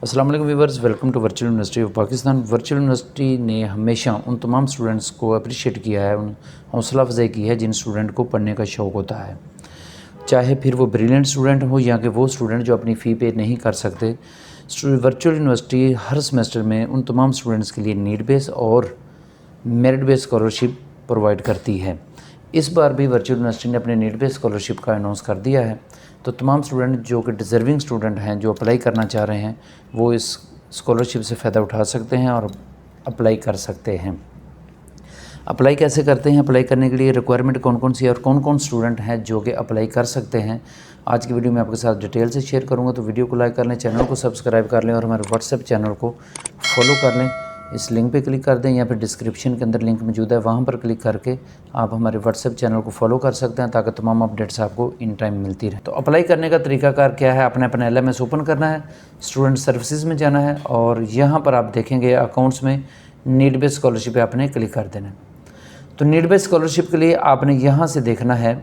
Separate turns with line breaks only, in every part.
अस्सलाम वालेकुम viewers, welcome to virtual university of Pakistan. Virtual university ने हमेशा उन तमाम स्टूडेंट्स को अप्रिशिएट किया है, उन हौसला अफजाई की है जिन स्टूडेंट को पढ़ने का शौक़ होता है, चाहे फिर वो ब्रिलियंट स्टूडेंट हो या कि वो स्टूडेंट जो अपनी फ़ी पे नहीं कर सकते। वर्चुअल यूनिवर्सिटी हर सेमेस्टर में उन तमाम स्टूडेंट्स के लिए नीड बेस और मेरिट बेस स्कॉलरशिप प्रोवाइड करती है। इस बार भी वर्चुअल यूनिवर्सिटी ने अपने नीड बेस स्कॉलरशिप का अनाउंस कर दिया है, तो तमाम स्टूडेंट जो कि डिज़र्विंग स्टूडेंट हैं, जो अप्लाई करना चाह रहे हैं, वो इस स्कॉलरशिप से फ़ायदा उठा सकते हैं और अप्लाई कर सकते हैं। अप्लाई कैसे करते हैं? अप्लाई करने के लिए रिक्वायरमेंट कौन कौन सी है और कौन कौन स्टूडेंट हैं जो कि अप्लाई कर सकते हैं, आज की वीडियो में आपके साथ डिटेल से शेयर करूंगा। तो वीडियो को लाइक कर लें, चैनल को सब्सक्राइब कर लें और हमारे व्हाट्सएप चैनल को फॉलो कर लें। इस लिंक पे क्लिक कर दें या फिर डिस्क्रिप्शन के अंदर लिंक मौजूद है, वहाँ पर क्लिक करके आप हमारे व्हाट्सएप चैनल को फॉलो कर सकते हैं ताकि तमाम अपडेट्स आपको इन टाइम मिलती रहे। तो अप्लाई करने का तरीकाकार क्या है? आपने अपना LMS ओपन करना है, स्टूडेंट सर्विसेज में जाना है और यहाँ पर आप देखेंगे अकाउंट्स में नीड बेस्ड स्कॉलरशिप पे आपने क्लिक कर देना है। तो नीड बेस्ड स्कॉलरशिप के लिए आपने यहाँ से देखना है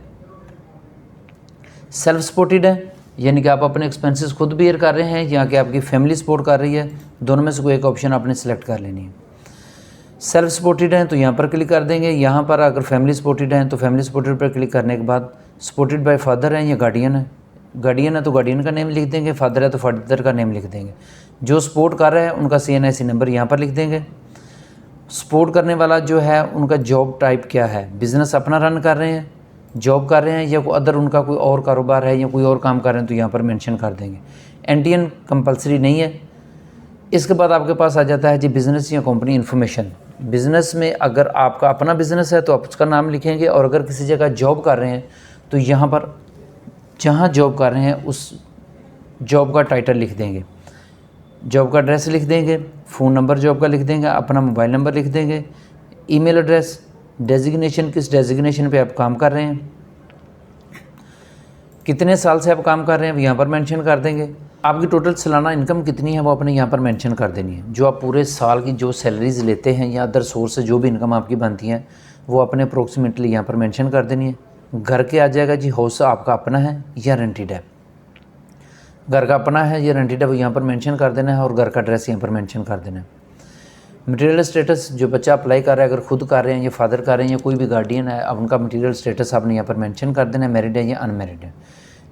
सेल्फ सपोर्टेड है, यानी कि आप अपने एक्सपेंसेस खुद बेयर कर रहे हैं या कि आपकी फैमिली सपोर्ट कर रही है, दोनों में से कोई एक ऑप्शन आपने सेलेक्ट कर लेनी है। सेल्फ सपोर्टेड हैं तो यहाँ पर क्लिक कर देंगे। यहाँ पर अगर फैमिली सपोर्टेड हैं तो फैमिली सपोर्टेड पर क्लिक करने के बाद सपोर्टेड बाय फादर हैं या गार्डियन है। गार्डियन है तो गार्डियन का नेम लिख देंगे, फादर है तो फादर का नेम लिख देंगे। जो सपोर्ट कर रहे हैं उनका CNIC नंबर यहाँ पर लिख देंगे। सपोर्ट करने वाला जो है उनका जॉब टाइप क्या है, बिज़नेस अपना रन कर रहे हैं, जॉब कर रहे हैं या कोई अदर उनका कोई और कारोबार है या कोई और काम कर रहे हैं, तो यहाँ पर मेंशन कर देंगे। NTN कंपलसरी नहीं है। इसके बाद आपके पास आ जाता है जी बिज़नेस या कंपनी इन्फॉर्मेशन। बिज़नेस में अगर आपका अपना बिज़नेस है तो आप उसका नाम लिखेंगे और अगर किसी जगह जॉब कर रहे हैं तो यहाँ पर जहाँ जॉब कर रहे हैं उस जॉब का टाइटल लिख देंगे, जॉब का एड्रेस लिख देंगे, फ़ोन नंबर जॉब का लिख देंगे, अपना मोबाइल नंबर लिख देंगे, ईमेल एड्रेस, डेजिग्नेशन, किस डेजिग्नेशन पे आप काम कर रहे हैं, कितने साल से आप काम कर रहे हैं यहाँ पर मेंशन कर देंगे। आपकी टोटल सालाना इनकम कितनी है वो अपने यहाँ पर मेंशन कर देनी है। जो आप पूरे साल की जो सैलरीज़ लेते हैं या अदर सोर्स से जो भी इनकम आपकी बनती है वो अपने अप्रोक्सीमेटली यहाँ पर मेंशन कर देनी है। घर के आ जाएगा जी हाउस आपका अपना है या रेंटेड है। घर का अपना है या रेंटेड है वो यहाँ पर मेंशन कर देना है और घर का एड्रेस यहाँ पर मेंशन कर देना है। मटेरियल स्टेटस, जो बच्चा अप्लाई कर रहा है, अगर खुद कर रहे हैं या फादर कर रहे हैं या कोई भी गार्डियन है, अब उनका मटेरियल स्टेटस आपने यहाँ पर मेंशन कर देना है, मैरिड है या अनमैरिड है।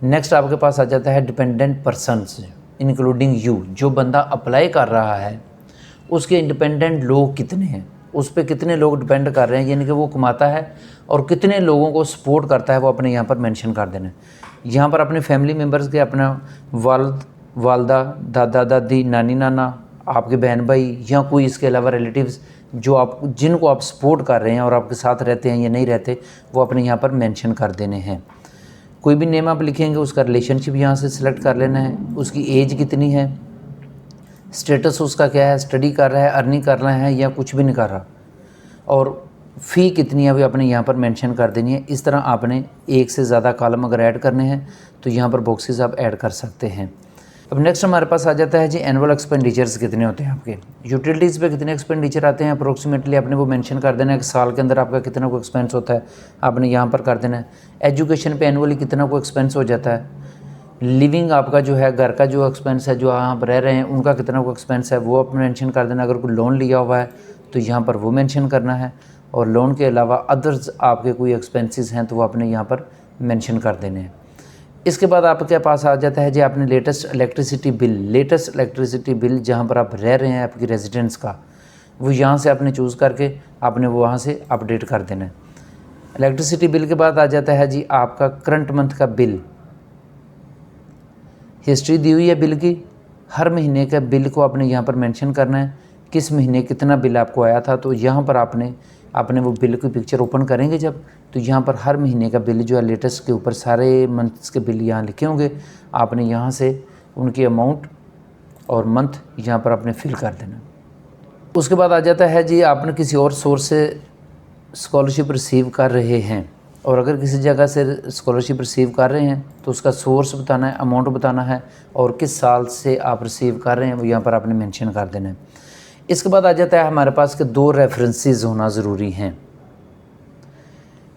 नेक्स्ट आपके पास आ जाता है डिपेंडेंट पर्सनस इंक्लूडिंग यू। जो बंदा अप्लाई कर रहा है उसके इंडिपेंडेंट लोग कितने हैं, उस पर कितने लोग डिपेंड कर रहे हैं, यानी कि वो कमाता है और कितने लोगों को सपोर्ट करता है, वो अपने यहाँ पर मेंशन कर देना है। यहाँ पर अपने फैमिली मेम्बर्स के अपना वालिद वालदा, दादा दादी, नानी नाना, आपके बहन भाई या कोई इसके अलावा रिलेटिव्स जो आप जिनको आप सपोर्ट कर रहे हैं और आपके साथ रहते हैं या नहीं रहते, वो अपने यहाँ पर मेंशन कर देने हैं। कोई भी नेम आप लिखेंगे, उसका रिलेशनशिप यहाँ से सिलेक्ट कर लेना है, उसकी एज कितनी है, स्टेटस उसका क्या है, स्टडी कर रहा है, अर्निंग कर रहा है या कुछ भी नहीं कर रहा, और फ़ी कितनी है वो अपने यहाँ पर मेंशन कर देनी है। इस तरह आपने एक से ज़्यादा कॉलम अगर ऐड करने हैं तो यहाँ पर बॉक्सेस आप ऐड कर सकते हैं। अब नेक्स्ट हमारे पास आ जाता है जी एनुअल एक्सपेंडिचर्स कितने होते हैं आपके, यूटिलिटीज़ पे कितने एक्सपेंडिचर आते हैं अप्रोक्सीमेटली आपने वो मेंशन कर देना है कि साल के अंदर आपका कितना को एक्सपेंस होता है, आपने यहाँ पर कर देना है। एजुकेशन पे एनुअली कितना को एक्सपेंस हो जाता है। लिविंग आपका जो है घर का जो एक्सपेंस है, जो आप रह रहे हैं उनका कितना को एक्सपेंस है वो आप मेंशन कर देना। अगर कोई लोन लिया हुआ है तो यहाँ पर वो मेंशन करना है और लोन के अलावा अदर्स आपके कोई एक्सपेंसेस हैं तो वो आपने यहाँ पर मेंशन कर देने हैं। इसके बाद आपके पास आ जाता है जी आपने लेटेस्ट इलेक्ट्रिसिटी बिल जहाँ पर आप रह रहे हैं आपकी रेजिडेंस का, वो यहाँ से आपने चूज़ करके आपने वो वहाँ से अपडेट कर देना है। इलेक्ट्रिसिटी बिल के बाद आ जाता है जी आपका करंट मंथ का बिल, हिस्ट्री दी हुई है बिल की, हर महीने का बिल को आपने यहाँ पर मेंशन करना है, किस महीने कितना बिल आपको आया था। तो यहाँ पर आपने वो बिल की पिक्चर ओपन करेंगे जब, तो यहाँ पर हर महीने का बिल जो है लेटेस्ट के ऊपर सारे मंथ्स के बिल यहाँ लिखे होंगे, आपने यहाँ से उनकी अमाउंट और मंथ यहाँ पर आपने फिल कर देना। उसके बाद आ जाता है जी आपने किसी और सोर्स से स्कॉलरशिप रिसीव कर रहे हैं और अगर किसी जगह से स्कॉलरशिप रिसीव कर रहे हैं तो उसका सोर्स बताना है, अमाउंट बताना है और किस साल से आप रिसीव कर रहे हैं वो यहाँ पर आपने मेंशन कर देना है। इसके बाद आ जाता है हमारे पास के 2 रेफरेंसेस होना ज़रूरी हैं।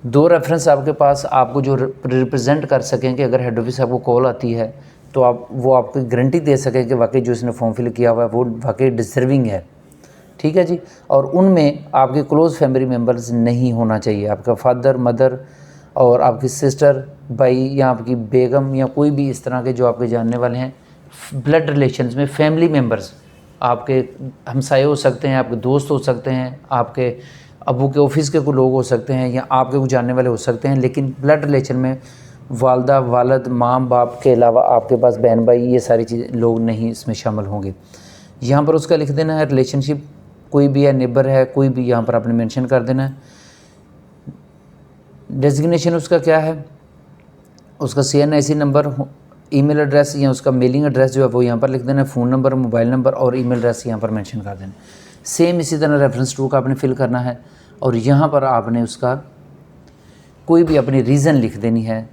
2 रेफरेंस आपके पास आपको जो रिप्रेजेंट कर सकें कि अगर हेड ऑफिस आपको कॉल आती है तो आप वो आपको गारंटी दे सके कि वाकई जो इसने फॉर्म फिल किया हुआ है वो वाकई डिज़र्विंग है। ठीक है जी। और उनमें आपके क्लोज़ फैमिली मेम्बर्स नहीं होना चाहिए, आपका फादर, मदर और आपकी सिस्टर, भाई या आपकी बेगम या कोई भी इस तरह के जो आपके जानने वाले हैं ब्लड रिलेशंस में फैमिली मेम्बर्स, आपके हमसाए हो सकते हैं, आपके दोस्त हो सकते हैं, आपके अबू के ऑफिस के कोई लोग हो सकते हैं या आपके कुछ जानने वाले हो सकते हैं, लेकिन ब्लड रिलेशन में वालदा, वालद, माँ बाप के अलावा आपके पास बहन भाई, ये सारी चीज़ें लोग नहीं इसमें शामिल होंगे। यहाँ पर उसका लिख देना है रिलेशनशिप, कोई भी है, नेबर है, कोई भी यहाँ पर आपने मेंशन कर देना है। डेजिग्नेशन उसका क्या है, उसका CNIC नंबर, ईमेल एड्रेस या उसका मेलिंग एड्रेस जो है वो यहाँ पर लिख देना है, फ़ोन नंबर, मोबाइल नंबर और ईमेल एड्रेस यहाँ पर मेंशन कर देना। सेम इसी तरह रेफरेंस टू का आपने फिल करना है और यहाँ पर आपने उसका कोई भी अपनी रीज़न लिख देनी है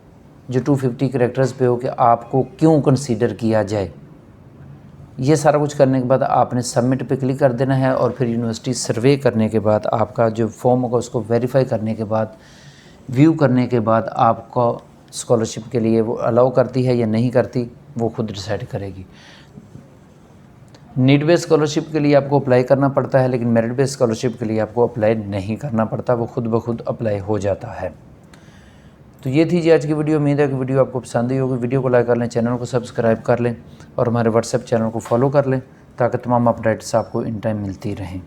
जो 250 कैरेक्टर्स पे हो कि आपको क्यों कंसीडर किया जाए। ये सारा कुछ करने के बाद आपने सबमिट पे क्लिक कर देना है और फिर यूनिवर्सिटी सर्वे करने के बाद आपका जो फॉर्म होगा उसको वेरीफाई करने के बाद, व्यू करने के बाद आपको स्कॉलरशिप के लिए वो अलाउ करती है या नहीं करती, वो खुद डिसाइड करेगी। नीड बेस्ड स्कॉलरशिप के लिए आपको अप्लाई करना पड़ता है, लेकिन मेरिट बेस्ड स्कॉलरशिप के लिए आपको अप्लाई नहीं करना पड़ता, वो खुद ब खुद अप्लाई हो जाता है। तो ये थी जी आज की वीडियो। उम्मीद है कि वीडियो आपको पसंद आई होगी। वीडियो को लाइक कर लें, चैनल को सब्सक्राइब कर लें और हमारे व्हाट्सएप चैनल को फॉलो कर लें ताकि तमाम अपडेट्स आपको इन टाइम मिलती रहें।